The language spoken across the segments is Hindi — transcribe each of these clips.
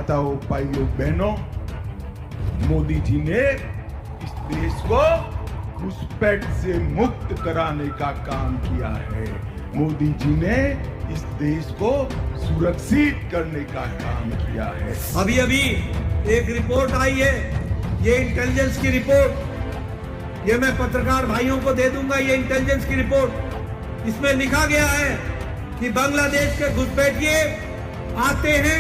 माताओं, भाइयों, बहनों, मोदी जी ने इस देश को घुसपैठ से मुक्त कराने का काम किया है। मोदी जी ने इस देश को सुरक्षित करने का काम किया है। अभी अभी एक रिपोर्ट आई है, ये इंटेलिजेंस की रिपोर्ट, ये मैं पत्रकार भाइयों को दे दूंगा। ये इंटेलिजेंस की रिपोर्ट, इसमें लिखा गया है कि बांग्लादेश के घुसपैठिए आते हैं,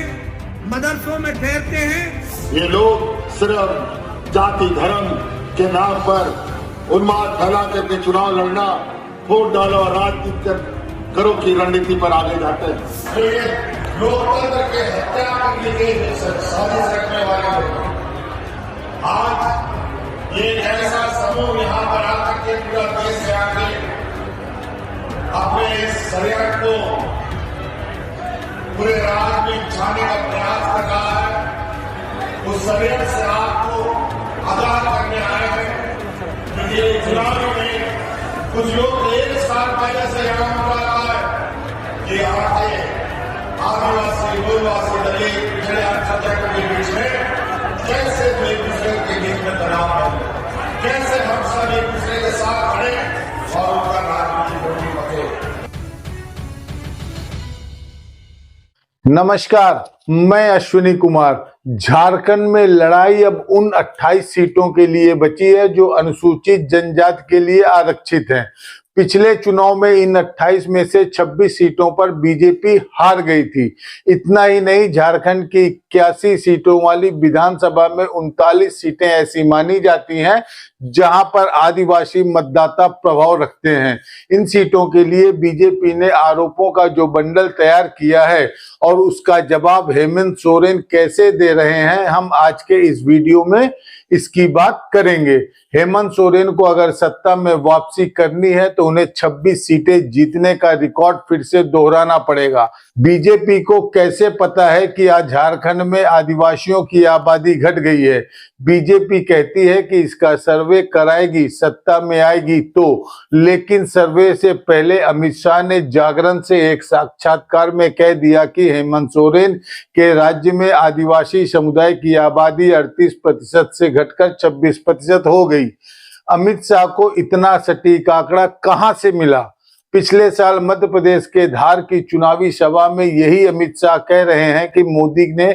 मदरसों में ठहरते हैं। ये लोग सिर्फ जाति धर्म के नाम पर उन्माद फैला करके चुनाव लड़ना, वोट डालो और राजनीति करो की रणनीति पर आगे जाते हैं। ये लोकतंत्र के हत्या करने की साजिश रखने वाले लोग, आज ये ऐसा समूह यहाँ पर आकर के पूरा देश से आके अपने इस षड्यंत्र को पूरे राज्य में बिछाने का प्रयास कर रहा है। उस षड्यंत्र से आपको आगाह करने आए हैं कि ये चुनाव में कुछ लोग 1 साल पहले से यहाँ उतरा रहा है कि यहाँ के आदिवासी, मूलवासी, दलित, पिछड़े अल्पसंख्यकों के बीच में कैसे एक दूसरे के बीच में तनाव है, कैसे हम सब एक दूसरे के साथ खड़े और उनका राजनीतिक होने पड़े। नमस्कार, मैं अश्विनी कुमार। झारखंड में लड़ाई अब उन 28 सीटों के लिए बची है जो अनुसूचित जनजाति के लिए आरक्षित हैं। पिछले चुनाव में इन 28 में से 26 सीटों पर बीजेपी हार गई थी। इतना ही नहीं, झारखंड की 81 सीटों वाली विधानसभा में 39 सीटें ऐसी मानी जाती हैं जहां पर आदिवासी मतदाता प्रभाव रखते हैं। इन सीटों के लिए बीजेपी ने आरोपों का जो बंडल तैयार किया है और उसका जवाब हेमंत सोरेन कैसे दे रहे हैं, हम आज के इस वीडियो में इसकी बात करेंगे। हेमंत सोरेन को अगर सत्ता में वापसी करनी है तो उन्हें 26 सीटें जीतने का रिकॉर्ड फिर से दोहराना पड़ेगा। बीजेपी को कैसे पता है कि आज झारखंड में आदिवासियों की आबादी घट गई है? बीजेपी कहती है कि इसका सर्वे कराएगी, सत्ता में आएगी तो, लेकिन सर्वे से पहले अमित शाह ने जागरण से एक साक्षात्कार में कह दिया कि हेमंत सोरेन के राज्य में आदिवासी समुदाय की आबादी 38% से घटकर 26% हो गई। अमित शाह को इतना सटीक आंकड़ा कहां से मिला? पिछले साल मध्य प्रदेश के धार की चुनावी सभा में यही अमित शाह कह रहे हैं कि मोदी ने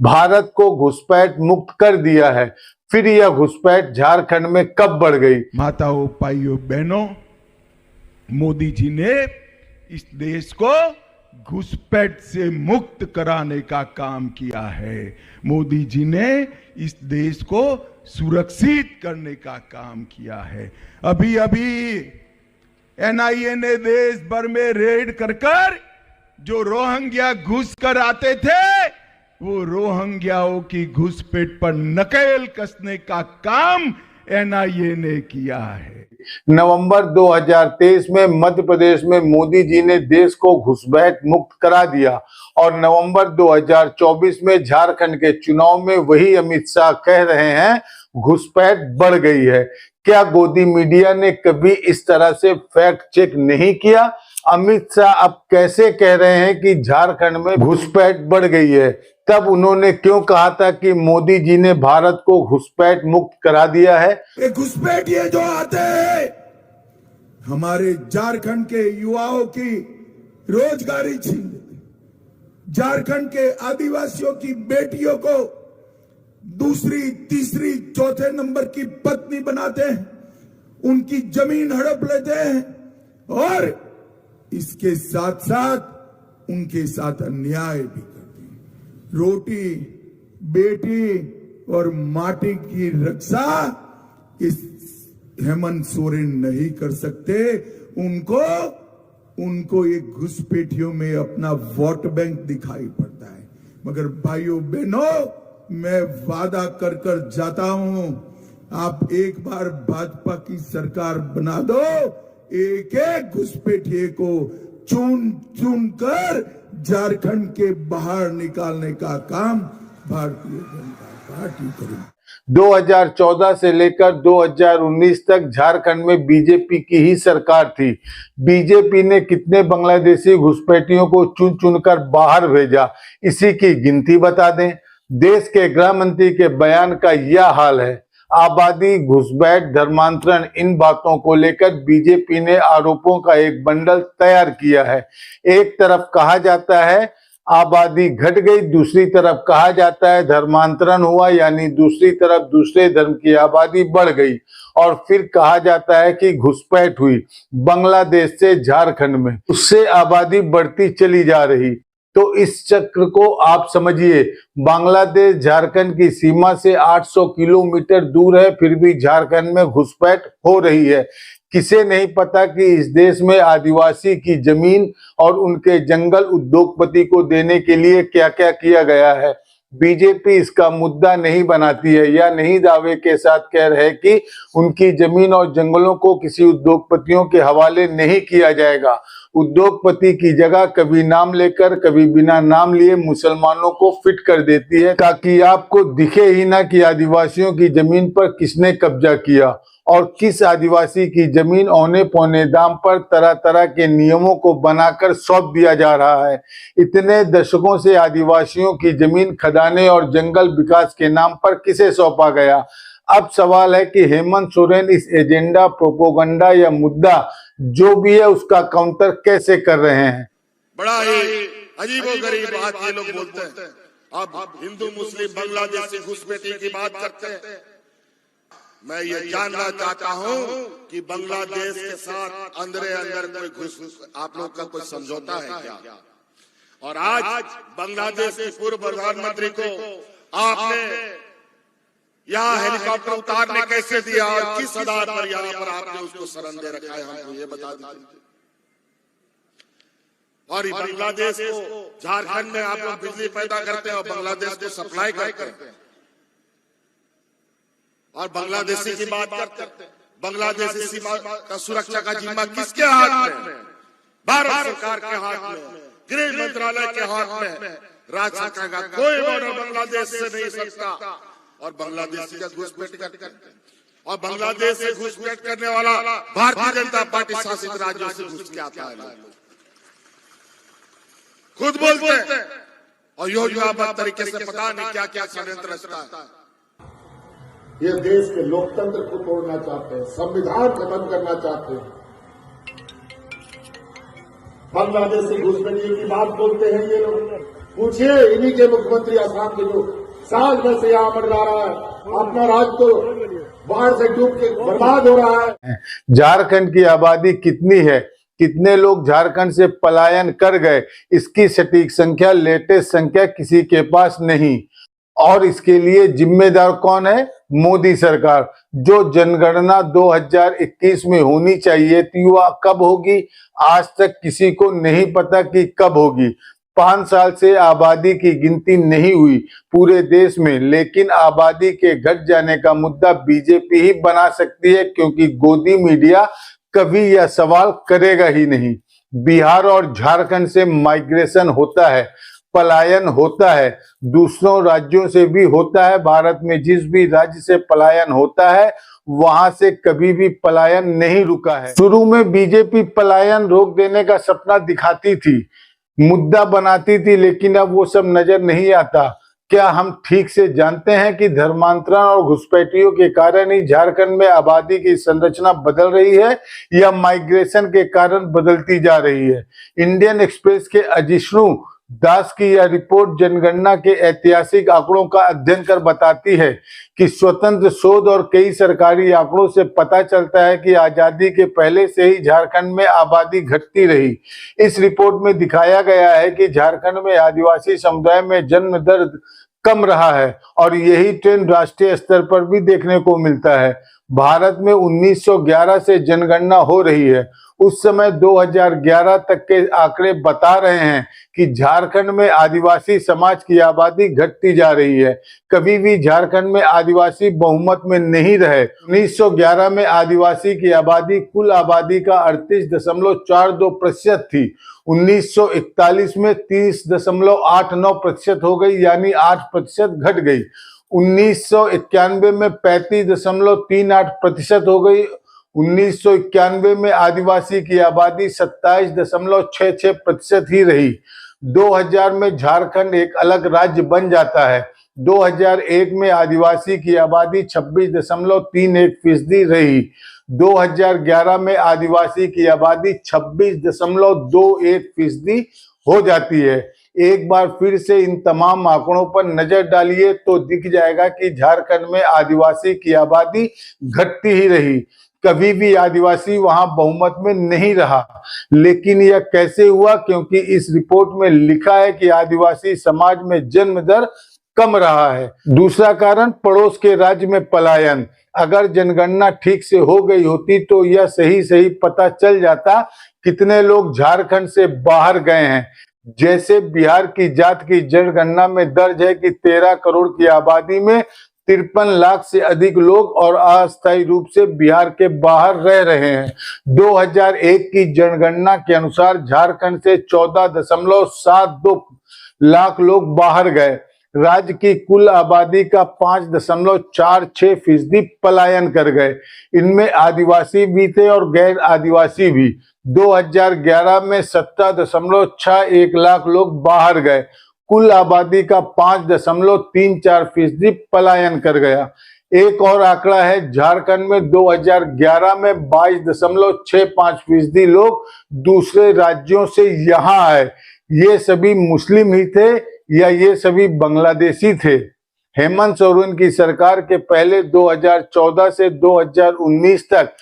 भारत को घुसपैठ मुक्त कर दिया है। फिर यह घुसपैठ झारखंड में कब बढ़ गई? माताओं, भाइयों, बहनों, मोदी जी ने इस देश को घुसपैठ से मुक्त कराने का काम किया है। मोदी जी ने इस देश को सुरक्षित करने का काम किया है। अभी अभी एनआईए ने देश भर में रेड कर जो रोहिंग्या घुस कर आते थे, वो रोहिंग्याओं की घुसपैठ पर नकेल कसने का काम एनआईए ने किया है। नवंबर 2023 में मध्य प्रदेश में मोदी जी ने देश को घुसपैठ मुक्त करा दिया और नवंबर 2024 में झारखंड के चुनाव में वही अमित शाह कह रहे हैं घुसपैठ बढ़ गई है। क्या गोदी मीडिया ने कभी इस तरह से फैक्ट चेक नहीं किया? अमित शाह अब कैसे कह रहे हैं कि झारखंड में घुसपैठ बढ़ गई है? तब उन्होंने क्यों कहा था कि मोदी जी ने भारत को घुसपैठ मुक्त करा दिया है? घुसपैठ ये जो आते हैं हमारे झारखंड के युवाओं की रोजगारी छीन लेते, झारखंड के आदिवासियों की बेटियों को दूसरी, तीसरी, चौथे नंबर की पत्नी बनाते हैं, उनकी जमीन हड़प लेते हैं और इसके साथ साथ उनके साथ अन्याय भी करते हैं। रोटी, बेटी और माटी की रक्षा इस हेमंत सोरेन नहीं कर सकते। उनको ये घुसपैठियों में अपना वोट बैंक दिखाई पड़ता है। मगर भाइयों बहनों, मैं वादा कर कर जाता हूं, आप एक बार भाजपा की सरकार बना दो, एक एक घुसपैठिए को चुन चुन कर झारखंड के बाहर निकालने का काम भारतीय जनता पार्टी करेगी। 2014 से लेकर 2019 तक झारखंड में बीजेपी की ही सरकार थी। बीजेपी ने कितने बांग्लादेशी घुसपैठियों को चुन चुनकर बाहर भेजा, इसी की गिनती बता दें। देश के गृह मंत्री के बयान का यह हाल है। आबादी, घुसपैठ, धर्मांतरण, इन बातों को लेकर बीजेपी ने आरोपों का एक बंडल तैयार किया है। एक तरफ कहा जाता है आबादी घट गई, दूसरी तरफ कहा जाता है धर्मांतरण हुआ, यानी दूसरी तरफ दूसरे धर्म की आबादी बढ़ गई, और फिर कहा जाता है कि घुसपैठ हुई बांग्लादेश से झारखंड में, उससे आबादी बढ़ती चली जा रही। तो इस चक्र को आप समझिए, बांग्लादेश झारखंड की सीमा से 800 किलोमीटर दूर है, फिर भी झारखंड में घुसपैठ हो रही है। किसे नहीं पता कि इस देश में आदिवासी की जमीन और उनके जंगल उद्योगपति को देने के लिए क्या क्या किया गया है। बीजेपी इसका मुद्दा नहीं बनाती है या नहीं दावे के साथ कह रहे कि उनकी जमीन और जंगलों को किसी उद्योगपतियों के हवाले नहीं किया जाएगा। उद्योगपति की जगह कभी नाम लेकर कभी बिना नाम लिए मुसलमानों को फिट कर देती है, ताकि आपको दिखे ही ना कि आदिवासियों की जमीन पर किसने कब्जा किया और किस आदिवासी की जमीन औने पौने दाम पर तरह तरह के नियमों को बनाकर सौंप दिया जा रहा है। इतने दशकों से आदिवासियों की जमीन खदाने और जंगल विकास के नाम पर किसे सौंपा गया। अब सवाल है कि हेमंत सोरेन इस एजेंडा, प्रोपोगंडा या मुद्दा जो भी है उसका काउंटर कैसे कर रहे हैं। बड़ा ही अजीबोगरीब बात ये लोग बोलते हैं। अब हिंदू मुस्लिम बांग्लादेशी घुसपैठी की बात करते हैं। मैं ये जानना चाहता हूं कि बांग्लादेश के साथ अंदर कोई आप लोग का कोई समझौता है क्या? और आज बांग्लादेश के पूर्व प्रधानमंत्री को आपने यहाँ हेलीकॉप्टर उतारने कैसे दिया और किस आधार पर यहाँ पर आपने उसको शरण दे रखा है, हमको ये बता दीजिए। और बांग्लादेश को, झारखंड में आप लोग बिजली पैदा करते हैं और बांग्लादेश को सप्लाई करते हैं। और बांग्लादेशी की बात करते हैं। बांग्लादेशी सीमा का सुरक्षा का जिम्मा किसके हाथ में? भारत सरकार के हाथ में, गृह मंत्रालय के हाथ में। राज्य सरकार का कोई बॉर्डर बांग्लादेश से नहीं सकता। और बांग्लादेशी का घुसपैठ करते हैं। और बांग्लादेश से घुसपैठ करने वाला भारतीय जनता पार्टी शासित राज्यों से घुस के आता है। खुद बोलते हैं और योजनाबद्ध तरीके से पता नहीं क्या क्या षड्यंत्र रचता है। ये देश के लोकतंत्र को तोड़ना चाहते हैं, संविधान खत्म करना चाहते हैं। बांग्लादेश से घुसपैठियों की बात बोलते हैं ये लोग। पूछिए इन्हीं के मुख्यमंत्री आसाम के जो साल भर से यहाँ मंडरा रहा है, अपना राज्य तो बाढ़ से डूब के बर्बाद हो रहा है। झारखंड की आबादी कितनी है, कितने लोग झारखंड से पलायन कर गए, इसकी सटीक संख्या, लेटेस्ट संख्या किसी के पास नहीं। और इसके लिए जिम्मेदार कौन है? मोदी सरकार। जो जनगणना 2021 में होनी चाहिए थी वह कब होगी, आज तक किसी को नहीं पता कि कब होगी। 5 साल से आबादी की गिनती नहीं हुई पूरे देश में, लेकिन आबादी के घट जाने का मुद्दा बीजेपी ही बना सकती है, क्योंकि गोदी मीडिया कभी यह सवाल करेगा ही नहीं। बिहार और झारखंड से माइग्रेशन होता है, पलायन होता है, दूसरों राज्यों से भी होता है। भारत में जिस भी राज्य से पलायन होता है वहां से कभी भी पलायन नहीं रुका है। शुरू में बीजेपी पलायन रोक देने का सपना दिखाती थी, मुद्दा बनाती थी, लेकिन अब वो सब नजर नहीं आता। क्या हम ठीक से जानते हैं कि धर्मांतरण और घुसपैठियों के कारण ही झारखंड में आबादी की संरचना बदल रही है या माइग्रेशन के कारण बदलती जा रही है? इंडियन एक्सप्रेस के अजिष्णु दास की यह रिपोर्ट जनगणना के ऐतिहासिक आंकड़ों का अध्ययन कर बताती है कि स्वतंत्र शोध और कई सरकारी आंकड़ों से पता चलता है कि आजादी के पहले से ही झारखंड में आबादी घटती रही। इस रिपोर्ट में दिखाया गया है कि झारखंड में आदिवासी समुदाय में जन्म दर कम रहा है और यही ट्रेंड राष्ट्रीय स्तर पर भी देखने को मिलता है। भारत में 1911 से जनगणना हो रही है। उस समय 2011 तक के आंकड़े बता रहे हैं कि झारखंड में आदिवासी समाज की आबादी घटती जा रही है। कभी भी झारखंड में आदिवासी बहुमत में नहीं रहे। 1911 में आदिवासी की आबादी कुल आबादी का 38.42% थी। 1941 में 30.89% हो गई, यानी 8% घट गई। 1991 में 35.38% हो गई। 1991 में आदिवासी की आबादी 27.66% ही रही। 2000 में झारखंड एक अलग राज्य बन जाता है। 2001 में आदिवासी की आबादी 26.31% रही। 2011 में आदिवासी की आबादी 26.21% हो जाती है। एक बार फिर से इन तमाम आंकड़ों पर नजर डालिए तो दिख जाएगा कि झारखंड में आदिवासी की आबादी घटती ही रही, कभी भी आदिवासी वहां बहुमत में नहीं रहा। लेकिन यह कैसे हुआ? क्योंकि इस रिपोर्ट में लिखा है कि आदिवासी समाज में जन्म दर कम रहा है। दूसरा कारण, पड़ोस के राज्य में पलायन। अगर जनगणना ठीक से हो गई होती तो यह सही पता चल जाता कितने लोग झारखंड से बाहर गए हैं। जैसे बिहार की जात की जनगणना में दर्ज है कि 13 करोड़ की आबादी में 53 लाख से अधिक लोग और अस्थायी रूप से बिहार के बाहर रह रहे हैं। 2001 की जनगणना के अनुसार झारखंड से 14.72 लाख लोग बाहर गए। राज्य की कुल आबादी का 5.46% पलायन कर गए। इनमें आदिवासी भी थे और गैर आदिवासी भी। 2011 में 17.61 लाख लोग बाहर गए। कुल आबादी का 5.34% पलायन कर गया। एक और आंकड़ा है, झारखंड में 2011 में 22.65% लोग दूसरे राज्यों से यहाँ आए। ये सभी मुस्लिम ही थे या ये सभी बांग्लादेशी थे? हेमंत सोरेन की सरकार के पहले 2014 से 2019 तक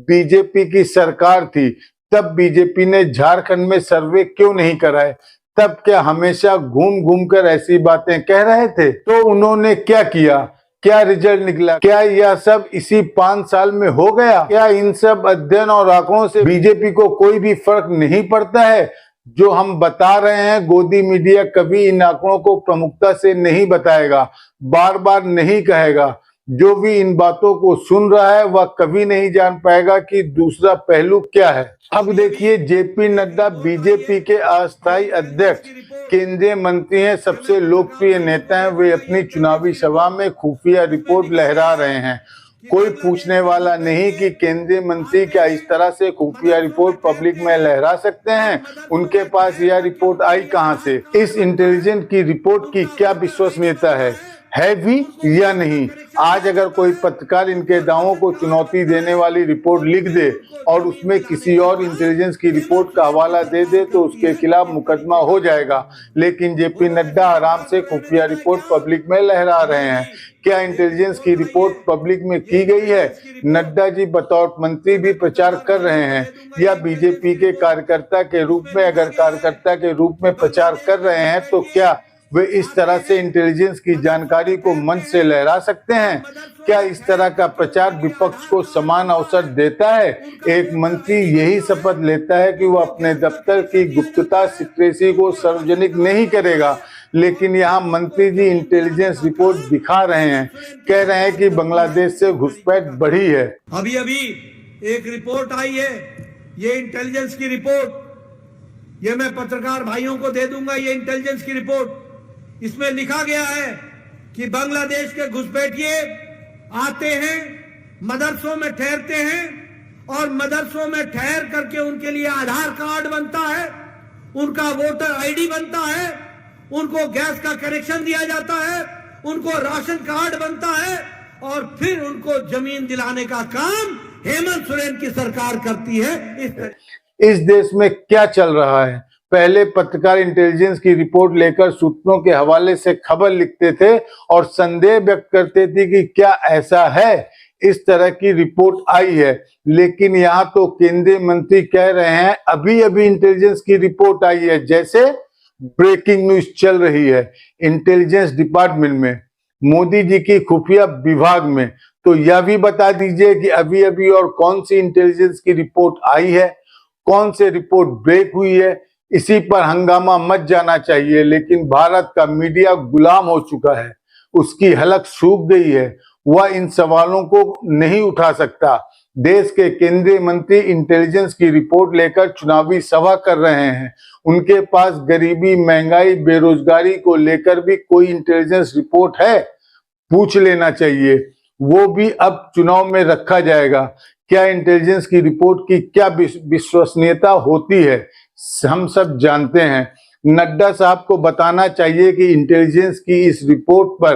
बीजेपी की सरकार थी। तब बीजेपी ने झारखंड में सर्वे क्यों नहीं कराए? तब क्या हमेशा घूम घूम कर ऐसी बातें कह रहे थे? तो उन्होंने क्या किया? क्या रिजल्ट निकला? क्या यह सब इसी 5 साल में हो गया? क्या इन सब अध्ययन और आंकड़ों से बीजेपी को कोई भी फर्क नहीं पड़ता है? जो हम बता रहे हैं, गोदी मीडिया कभी इन आंकड़ों को प्रमुखता से नहीं बताएगा, बार बार नहीं कहेगा। जो भी इन बातों को सुन रहा है वह कभी नहीं जान पाएगा कि दूसरा पहलू क्या है। अब देखिए, जेपी नड्डा बीजेपी के अस्थायी अध्यक्ष, केंद्रीय मंत्री हैं, सबसे लोकप्रिय नेता हैं। वे अपनी चुनावी सभा में खुफिया रिपोर्ट लहरा रहे हैं। कोई पूछने वाला नहीं कि केंद्रीय मंत्री क्या इस तरह से खुफिया रिपोर्ट पब्लिक में लहरा सकते हैं। उनके पास यह रिपोर्ट आई कहां से? इस इंटेलिजेंस की रिपोर्ट की क्या विश्वसनीयता है भी या नहीं? आज अगर कोई पत्रकार इनके दावों को चुनौती देने वाली रिपोर्ट लिख दे और उसमें किसी और इंटेलिजेंस की रिपोर्ट का हवाला दे दे तो उसके खिलाफ मुकदमा हो जाएगा। लेकिन जेपी नड्डा आराम से खुफिया रिपोर्ट पब्लिक में लहरा रहे हैं। क्या इंटेलिजेंस की रिपोर्ट पब्लिक में की गई है? नड्डा जी बतौर मंत्री भी प्रचार कर रहे हैं या बीजेपी के कार्यकर्ता के रूप में? अगर कार्यकर्ता के रूप में प्रचार कर रहे हैं तो क्या वे इस तरह से इंटेलिजेंस की जानकारी को मंच से लहरा सकते हैं? क्या इस तरह का प्रचार विपक्ष को समान अवसर देता है? एक मंत्री यही शपथ लेता है कि वह अपने दफ्तर की गुप्तता, सीक्रेसी को सार्वजनिक नहीं करेगा, लेकिन यहाँ मंत्री जी इंटेलिजेंस रिपोर्ट दिखा रहे हैं, कह रहे हैं कि बांग्लादेश से घुसपैठ बढ़ी है। अभी एक रिपोर्ट आई है, ये इंटेलिजेंस की रिपोर्ट, ये मैं पत्रकार भाइयों को दे दूंगा। ये इंटेलिजेंस की रिपोर्ट, इसमें लिखा गया है कि बांग्लादेश के घुसपैठिए आते हैं, मदरसों में ठहरते हैं और मदरसों में ठहर करके उनके लिए आधार कार्ड बनता है, उनका वोटर आईडी बनता है, उनको गैस का कनेक्शन दिया जाता है, उनको राशन कार्ड बनता है और फिर उनको जमीन दिलाने का काम हेमंत सोरेन की सरकार करती है। इस देश में क्या चल रहा है? पहले पत्रकार इंटेलिजेंस की रिपोर्ट लेकर सूत्रों के हवाले से खबर लिखते थे और संदेह व्यक्त करते थे कि क्या ऐसा है, इस तरह की रिपोर्ट आई है। लेकिन यहाँ तो केंद्रीय मंत्री कह रहे हैं अभी अभी इंटेलिजेंस की रिपोर्ट आई है, जैसे ब्रेकिंग न्यूज चल रही है इंटेलिजेंस डिपार्टमेंट में, मोदी जी की खुफिया विभाग में। तो यह भी बता दीजिए कि अभी अभी और कौन सी इंटेलिजेंस की रिपोर्ट आई है, कौन से रिपोर्ट ब्रेक हुई है। इसी पर हंगामा मच जाना चाहिए, लेकिन भारत का मीडिया गुलाम हो चुका है, उसकी हलक सूख गई है, वह इन सवालों को नहीं उठा सकता। देश के केंद्रीय मंत्री इंटेलिजेंस की रिपोर्ट लेकर चुनावी सभा कर रहे हैं। उनके पास गरीबी, महंगाई, बेरोजगारी को लेकर भी कोई इंटेलिजेंस रिपोर्ट है? पूछ लेना चाहिए, वो भी अब चुनाव में रखा जाएगा। क्या इंटेलिजेंस की रिपोर्ट की क्या विश्वसनीयता होती है, हम सब जानते हैं। नड्डा साहब को बताना चाहिए कि इंटेलिजेंस की इस रिपोर्ट पर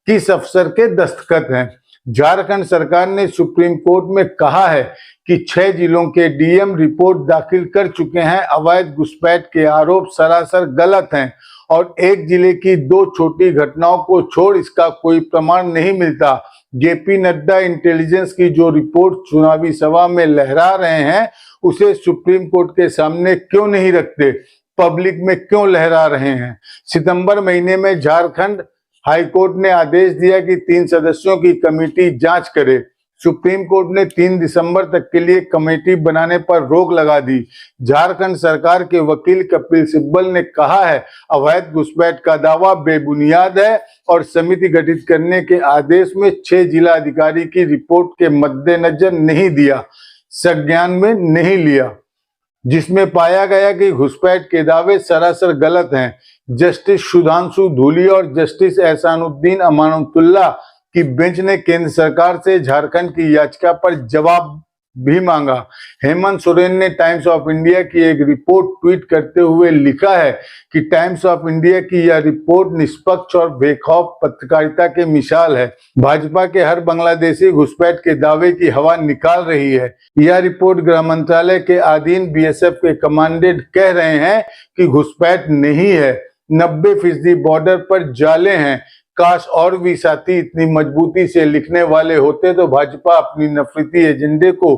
किस अफसर के दस्तखत हैं। झारखंड सरकार ने सुप्रीम कोर्ट में कहा है कि 6 जिलों के डीएम रिपोर्ट दाखिल कर चुके हैं। अवैध घुसपैठ के आरोप सरासर गलत हैं और एक जिले की 2 छोटी घटनाओं को छोड़ इसका कोई प्रमाण नहीं मिलता। जेपी नड्डा इंटेलिजेंस की जो रिपोर्ट चुनावी सभा में लहरा रहे हैं उसे सुप्रीम कोर्ट के सामने क्यों नहीं रखते, पब्लिक में क्यों लहरा रहे हैं। सितंबर महीने में झारखंड हाईकोर्ट ने आदेश दिया कि 3 सदस्यों की कमेटी जांच करे। सुप्रीम कोर्ट ने 3 दिसंबर तक के लिए कमेटी बनाने पर रोक लगा दी। झारखंड सरकार के वकील कपिल सिब्बल ने कहा है अवैध घुसपैठ का दावा बेबुनियाद है और समिति गठित करने के आदेश में 6 जिला अधिकारी की रिपोर्ट के मद्देनजर नहीं दिया, संज्ञान में नहीं लिया, जिसमें पाया गया कि घुसपैठ के दावे सरासर गलत हैं। जस्टिस सुधांशु धूली और जस्टिस एहसानुद्दीन अमानुल्लाह की बेंच ने केंद्र सरकार से झारखंड की याचिका पर जवाब भी मांगा। हेमंत सोरेन ने टाइम्स ऑफ इंडिया की एक रिपोर्ट ट्वीट करते हुए लिखा है कि टाइम्स ऑफ इंडिया की यह रिपोर्ट निष्पक्ष और बेखौफ पत्रकारिता के मिसाल है। भाजपा के हर बांग्लादेशी घुसपैठ के दावे की हवा निकाल रही है। यह रिपोर्ट गृह मंत्रालय के अधीन बीएसएफ के कमांडेंट कह रहे हैं कि घुसपैठ नहीं है, 90% बॉर्डर पर जाले हैं। काश और भी साथी इतनी मजबूती से लिखने वाले होते तो भाजपा अपनी नफरती एजेंडे को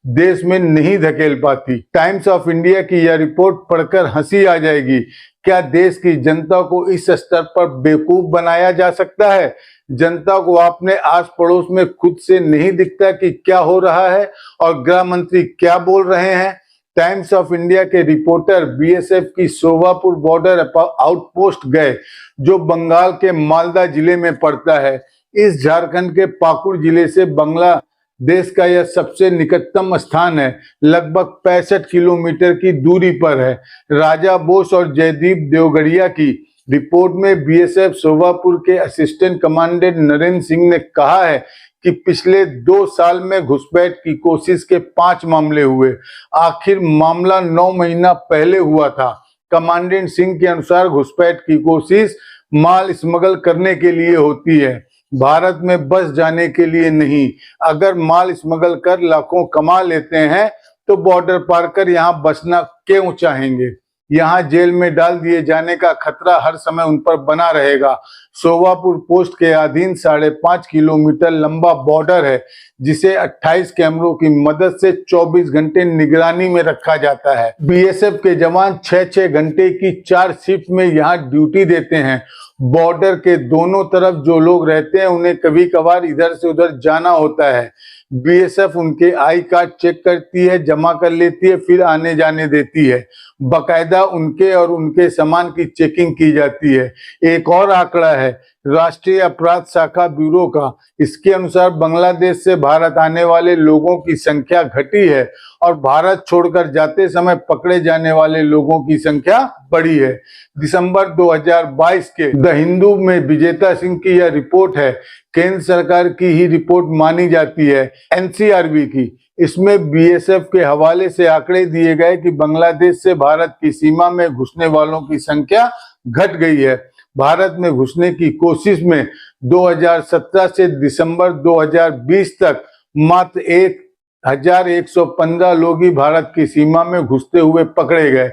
देश में नहीं धकेल पाती। टाइम्स ऑफ इंडिया की यह रिपोर्ट पढ़कर हंसी आ जाएगी। क्या देश की जनता को इस स्तर पर बेवकूफ बनाया जा सकता है? जनता को अपने आस पड़ोस में खुद से नहीं दिखता कि क्या हो रहा है और गृह मंत्री क्या बोल रहे हैं। टाइम्स ऑफ इंडिया के रिपोर्टर बीएसएफ की सोवापुर बॉर्डर आउटपोस्ट गए, जो बंगाल के मालदा जिले में पड़ता है। इस झारखंड के पाकुड़ जिले से बांग्लादेश का यह सबसे निकटतम स्थान है, लगभग 65 किलोमीटर की दूरी पर है। राजा बोस और जयदीप देवगढ़िया की रिपोर्ट में बीएसएफ सोवापुर के असिस्टेंट कमांडेंट नरेंद्र सिंह ने कहा है कि पिछले 2 साल में घुसपैठ की कोशिश के 5 मामले हुए। आखिर मामला 9 महीना पहले हुआ था। कमांडेंट सिंह के अनुसार घुसपैठ की कोशिश माल स्मगल करने के लिए होती है, भारत में बस जाने के लिए नहीं। अगर माल स्मगल कर लाखों कमा लेते हैं तो बॉर्डर पार कर यहाँ बसना क्यों चाहेंगे? यहाँ जेल में डाल दिए जाने का खतरा हर समय उन पर बना रहेगा। सोवापुर पोस्ट के अधीन 5.5 किलोमीटर लंबा बॉर्डर है, जिसे 28 कैमरों की मदद से 24 घंटे निगरानी में रखा जाता है। बीएसएफ के जवान 6-6 घंटे की 4 शिफ्ट में यहाँ ड्यूटी देते हैं। बॉर्डर के दोनों तरफ जो लोग रहते हैं उन्हें कभी कभार इधर से उधर जाना होता है। बीएसएफ उनके आई कार्ड चेक करती है, जमा कर लेती है, फिर आने जाने देती है। बकायदा उनके और उनके सामान की चेकिंग की जाती है। एक और आंकड़ा है राष्ट्रीय अपराध शाखा ब्यूरो का। इसके अनुसार बांग्लादेश से भारत आने वाले लोगों की संख्या घटी है और भारत छोड़कर जाते समय पकड़े जाने वाले लोगों की संख्या बढ़ी है। दिसंबर 2022 के द हिंदू में विजेता सिंह की यह रिपोर्ट है, केंद्र सरकार की ही रिपोर्ट मानी जाती है, एनसीआरबी की। इसमें बीएसएफ के हवाले से आंकड़े दिए गए कि बांग्लादेश से भारत की सीमा में घुसने वालों की संख्या घट गई है। भारत में घुसने की कोशिश में 2017 से दिसंबर 2020 तक मात्र 1115 लोग ही भारत की सीमा में घुसते हुए पकड़े गए।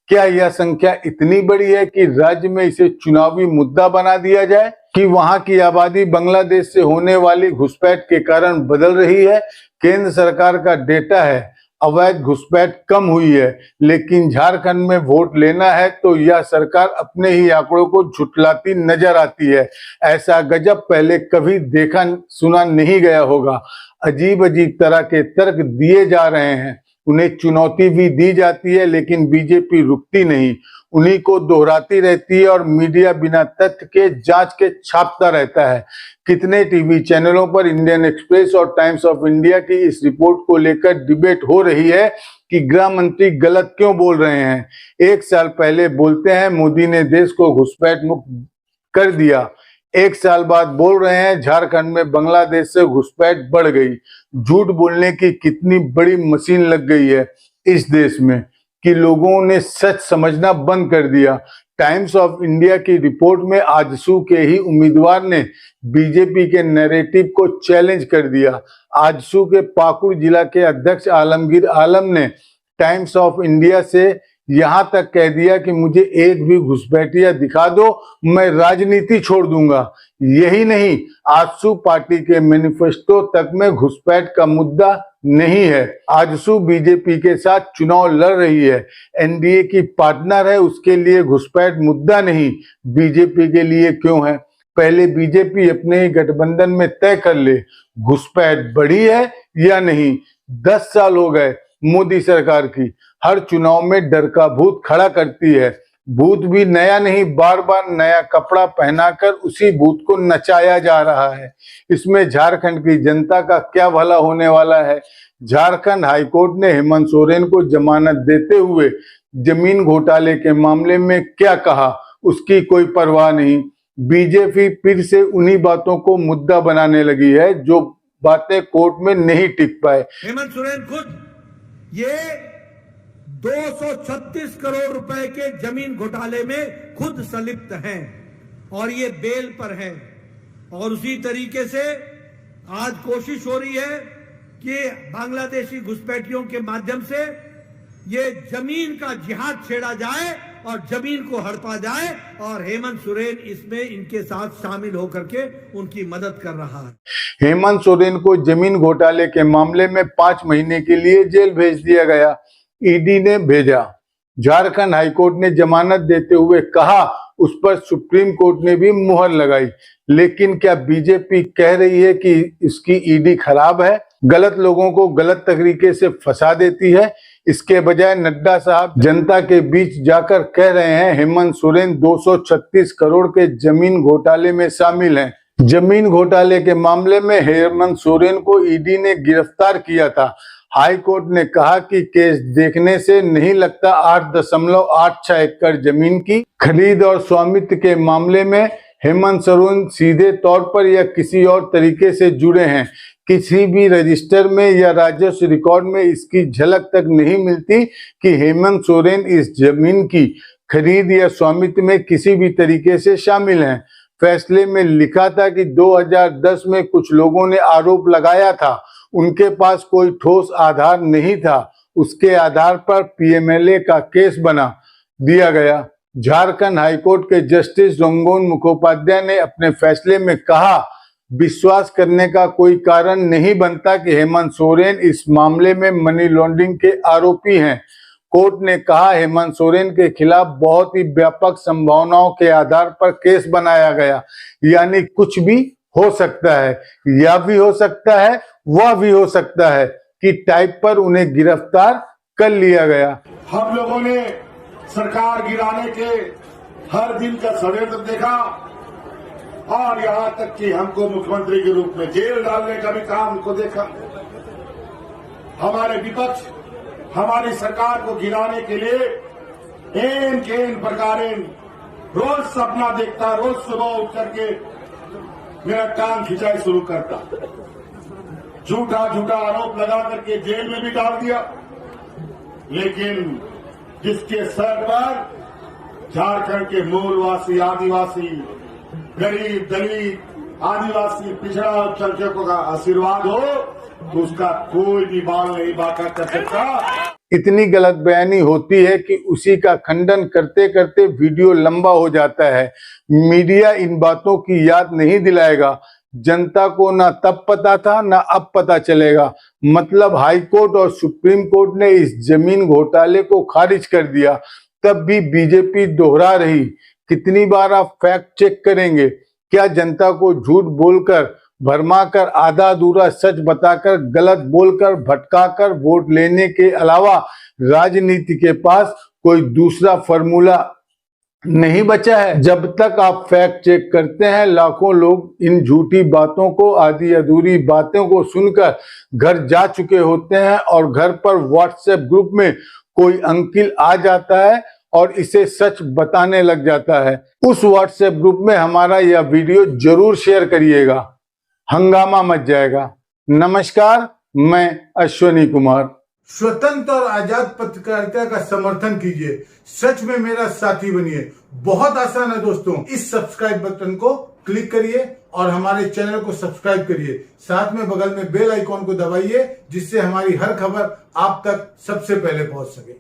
क्या यह संख्या इतनी बड़ी है कि राज्य में इसे चुनावी मुद्दा बना दिया जाए कि वहां की आबादी बांग्लादेश से होने वाली घुसपैठ के कारण बदल रही है? केंद्र सरकार का डेटा है अवैध घुसपैठ कम हुई है, लेकिन झारखंड में वोट लेना है तो यह सरकार अपने ही आंकड़ों को झुठलाती नजर आती है। ऐसा गजब पहले कभी देखा सुना नहीं गया होगा। अजीब अजीब तरह के तर्क दिए जा रहे हैं, उन्हें चुनौती भी दी जाती है, लेकिन बीजेपी रुकती नहीं, उन्हीं को दोहराती रहती है और मीडिया बिना तथ्य के जांच के छापता रहता है। कितने टीवी चैनलों पर इंडियन एक्सप्रेस और टाइम्स ऑफ इंडिया की इस रिपोर्ट को लेकर डिबेट हो रही है कि गृह मंत्री गलत क्यों बोल रहे हैं। 1 साल पहले बोलते हैं मोदी ने देश को घुसपैठ मुक्त कर दिया, 1 साल बाद बोल रहे हैं झारखंड में बांग्लादेश से घुसपैठ बढ़ गई। झूठ बोलने की कितनी बड़ी मशीन लग गई है इस देश में। कि लोगों ने सच समझना बंद कर दिया। टाइम्स ऑफ इंडिया की रिपोर्ट में आजसू के ही उम्मीदवार ने बीजेपी के नैरेटिव को चैलेंज कर दिया। आजसू के पाकुड़ जिला के अध्यक्ष आलमगीर आलम ने टाइम्स ऑफ इंडिया से यहां तक कह दिया कि मुझे एक भी घुसपैठिया दिखा दो, मैं राजनीति छोड़ दूंगा। यही नहीं, आजसू पार्टी के मैनिफेस्टो तक में घुसपैठ का मुद्दा नहीं है। आजसू बीजेपी के साथ चुनाव लड़ रही है, एनडीए की पार्टनर है, उसके लिए घुसपैठ मुद्दा नहीं, बीजेपी के लिए क्यों है? पहले बीजेपी अपने गठबंधन में तय कर ले, घुसपैठ बढ़ी है या नहीं। 10 साल हो गए मोदी सरकार की, हर चुनाव में डर का भूत खड़ा करती है। भूत भी नया नहीं, बार बार नया कपड़ा पहनाकर उसी भूत को नचाया जा रहा है। इसमें झारखंड की जनता का क्या भला होने वाला है? झारखंड हाईकोर्ट ने हेमंत सोरेन को जमानत देते हुए जमीन घोटाले के मामले में क्या कहा, उसकी कोई परवाह नहीं। बीजेपी फिर से उन्हीं बातों को मुद्दा बनाने लगी है जो बातें कोर्ट में नहीं टिक पाए। हेमंत सोरेन खुद ये 236 करोड़ रुपए के जमीन घोटाले में खुद संलिप्त हैं और ये बेल पर हैं। और उसी तरीके से आज कोशिश हो रही है कि बांग्लादेशी घुसपैठियों के माध्यम से ये जमीन का जिहाद छेड़ा जाए और जमीन को हड़पा जाए, और हेमंत सोरेन इसमें इनके साथ शामिल होकर के उनकी मदद कर रहा है। हेमंत सोरेन को जमीन घोटाले के मामले में 5 महीने के लिए जेल भेज दिया गया, ईडी ने भेजा। झारखंड हाईकोर्ट ने जमानत देते हुए कहा उस पर सुप्रीम कोर्ट ने भी मुहर लगाई। लेकिन क्या बीजेपी कह रही है कि इसकी ईडी खराब है, गलत लोगों को गलत तरीके से फंसा देती है? इसके बजाय नड्डा साहब जनता के बीच जाकर कह रहे हैं हेमंत सोरेन 236 करोड़ के जमीन घोटाले में शामिल हैं। जमीन घोटाले के मामले में हेमंत सोरेन को ईडी ने गिरफ्तार किया था। हाई कोर्ट ने कहा कि केस देखने से नहीं लगता 8.86 एकड़ जमीन की खरीद और स्वामित्व के मामले में हेमंत सोरेन सीधे तौर पर या किसी और तरीके से जुड़े हैं। किसी भी रजिस्टर में या राजस्व रिकॉर्ड में इसकी झलक तक नहीं मिलती कि हेमंत सोरेन इस जमीन की खरीद या स्वामित्व में किसी भी तरीके से शामिल हैं। फैसले में लिखा था कि 2010 में कुछ लोगों ने आरोप लगाया था, उनके पास कोई ठोस आधार नहीं था, उसके आधार पर पीएमएलए का केस बना दिया गया। झारखंड हाईकोर्ट के जस्टिस रंगोन मुखोपाध्याय ने अपने फैसले में कहा, विश्वास करने का कोई कारण नहीं बनता कि हेमंत सोरेन इस मामले में मनी लॉन्ड्रिंग के आरोपी हैं। कोर्ट ने कहा हेमंत सोरेन के खिलाफ बहुत ही व्यापक संभावनाओं के आधार पर केस बनाया गया, यानी कुछ भी हो सकता है, या भी हो सकता है, वह भी हो सकता है कि टाइप पर उन्हें गिरफ्तार कर लिया गया। हम लोगों ने सरकार गिराने के हर दिन का षड्यंत्र देखा और यहां तक कि हमको मुख्यमंत्री के रूप में जेल डालने का भी काम को देखा। हमारे विपक्ष हमारी सरकार को गिराने के लिए एन के एन प्रकारेण रोज सपना देखता, रोज सुबह उठ करके मेरा कान खिंचाई शुरू करता, झूठा झूठा आरोप लगा करके जेल में भी डाल दिया। लेकिन जिसके सर पर झारखंड के मूलवासी, आदिवासी, गरीब, दलित, आदिवासी, पिछड़ा अल्पसंख्यकों का आशीर्वाद हो तो उसका कोई भी बाल नहीं बांका कर सकता। इतनी गलत बयानी होती है कि उसी का खंडन करते करते वीडियो लंबा हो जाता है। मीडिया इन बातों की याद नहीं दिलाएगा। जनता को ना तब पता था ना अब पता चलेगा। मतलब हाई कोर्ट और सुप्रीम कोर्ट ने इस जमीन घोटाले को खारिज कर दिया, तब भी बीजेपी दोहरा रही। कितनी बार आप फैक्ट चेक करेंगे? क्या जनता को झूठ बोलकर, भरमाकर, आधा अधूरा सच बताकर, गलत बोलकर, भटकाकर वोट लेने के अलावा राजनीति के पास कोई दूसरा फॉर्मूला नहीं बचा है? जब तक आप फैक्ट चेक करते हैं, लाखों लोग इन झूठी बातों को, आधी अधूरी बातों को सुनकर घर जा चुके होते हैं और घर पर व्हाट्सएप ग्रुप में कोई अंकिल आ जाता है और इसे सच बताने लग जाता है। उस व्हाट्सएप ग्रुप में हमारा यह वीडियो जरूर शेयर करिएगा, हंगामा मच जाएगा। नमस्कार, मैं अश्वनी कुमार। स्वतंत्र और आजाद पत्रकारिता का समर्थन कीजिए, सच में मेरा साथी बनिए। बहुत आसान है दोस्तों, इस सब्सक्राइब बटन को क्लिक करिए और हमारे चैनल को सब्सक्राइब करिए। साथ में बगल में बेल आइकॉन को दबाइए, जिससे हमारी हर खबर आप तक सबसे पहले पहुंच सके।